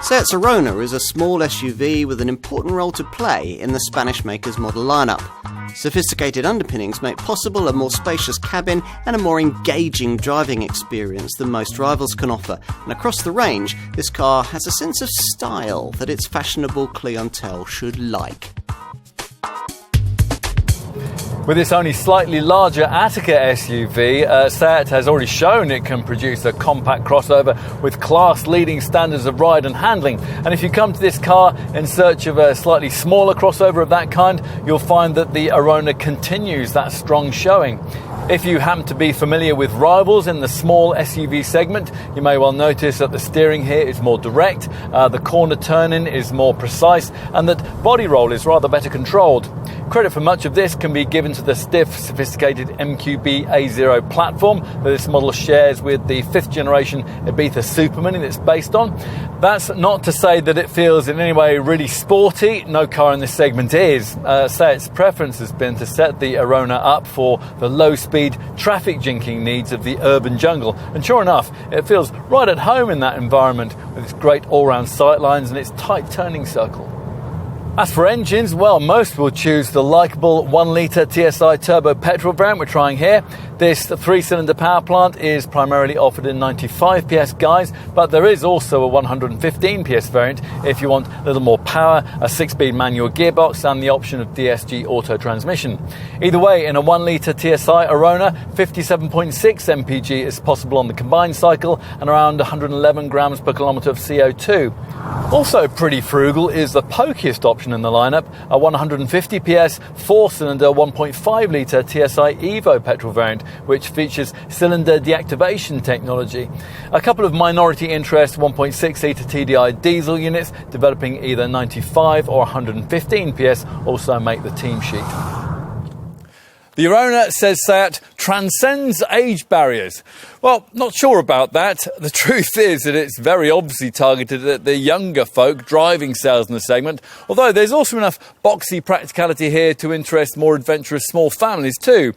Seat's Arona is a small SUV with an important role to play in the Spanish maker's model lineup. Sophisticated underpinnings make possible a more spacious cabin and a more engaging driving experience than most rivals can offer, and across the range, this car has a sense of style that its fashionable clientele should like. With its only slightly larger Attica SUV, Seat has already shown it can produce a compact crossover with class-leading standards of ride and handling. And if you come to this car in search of a slightly smaller crossover of that kind, you'll find that the Arona continues that strong showing. If you happen to be familiar with rivals in the small SUV segment, you may well notice that the steering here is more direct, the corner turn-in is more precise, and that body roll is rather better controlled. Credit for much of this can be given to the stiff, sophisticated MQB A0 platform that this model shares with the 5th generation Ibiza Supermini it's based on. That's not to say that it feels in any way really sporty. No car in this segment is. Seat's preference has been to set the Arona up for the low-speed traffic jinking needs of the urban jungle. And sure enough, it feels right at home in that environment with its great all-round sightlines and its tight turning circle. As for engines, well, most will choose the likeable 1-litre TSI turbo petrol variant we're trying here. This 3-cylinder power plant is primarily offered in 95 PS guise, but there is also a 115 PS variant if you want a little more power, a 6-speed manual gearbox and the option of DSG auto transmission. Either way, in a 1-litre TSI Arona, 57.6 mpg is possible on the combined cycle and around 111 grams per kilometre of CO2. Also pretty frugal is the pokiest option in the lineup, a 150 PS 4-cylinder 1.5-litre TSI Evo petrol variant, which features cylinder deactivation technology. A couple of minority interest 1.6-litre TDI diesel units developing either 95 or 115 PS also make the team sheet. The Arona, says Seat, transcends age barriers. Well, not sure about that. The truth is that it's very obviously targeted at the younger folk driving sales in the segment, although there's also enough boxy practicality here to interest more adventurous small families too.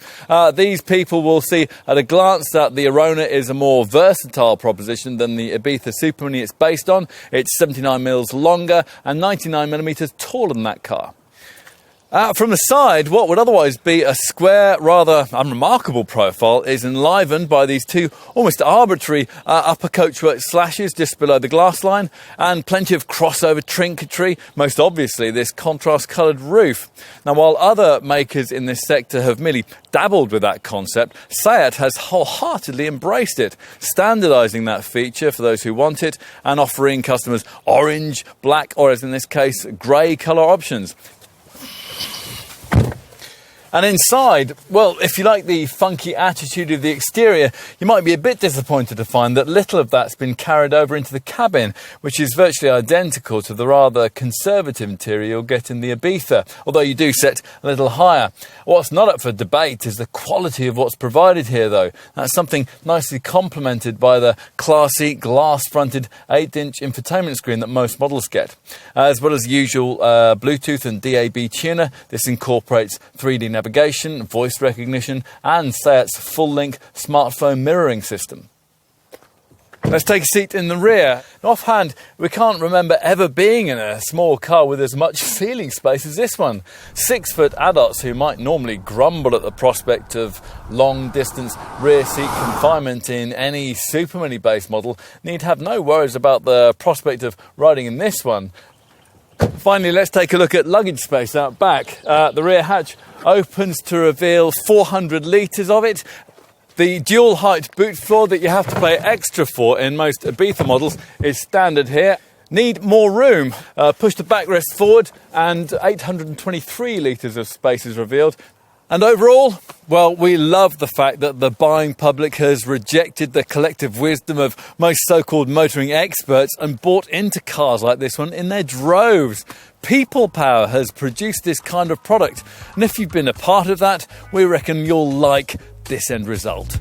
These people will see at a glance that the Arona is a more versatile proposition than the Ibiza Supermini it's based on. It's 79mm longer and 99mm taller than that car. From the side, what would otherwise be a square, rather unremarkable profile is enlivened by these two almost arbitrary upper coachwork slashes just below the glass line and plenty of crossover trinketry, most obviously this contrast-coloured roof. Now, while other makers in this sector have merely dabbled with that concept, Seat has wholeheartedly embraced it, standardising that feature for those who want it and offering customers orange, black or, as in this case, grey colour options. And inside, well, if you like the funky attitude of the exterior, you might be a bit disappointed to find that little of that's been carried over into the cabin, which is virtually identical to the rather conservative interior you'll get in the Ibiza, although you do set a little higher. What's not up for debate is the quality of what's provided here, though. That's something nicely complemented by the classy, glass-fronted 8-inch infotainment screen that most models get. As well as usual Bluetooth and DAB tuner, this incorporates 3D navigation, voice recognition and Seat's full-length smartphone mirroring system. Let's take a seat in the rear. Offhand, we can't remember ever being in a small car with as much ceiling space as this one. 6-foot adults who might normally grumble at the prospect of long-distance rear seat confinement in any Supermini-based model need have no worries about the prospect of riding in this one. Finally, let's take a look at luggage space out back. The rear hatch opens to reveal 400 litres of it. The dual height boot floor that you have to pay extra for in most Ibiza models is standard here. Need more room. Push the backrest forward and 823 litres of space is revealed. And overall, well, we love the fact that the buying public has rejected the collective wisdom of most so-called motoring experts and bought into cars like this one in their droves. People power has produced this kind of product. And if you've been a part of that, we reckon you'll like this end result.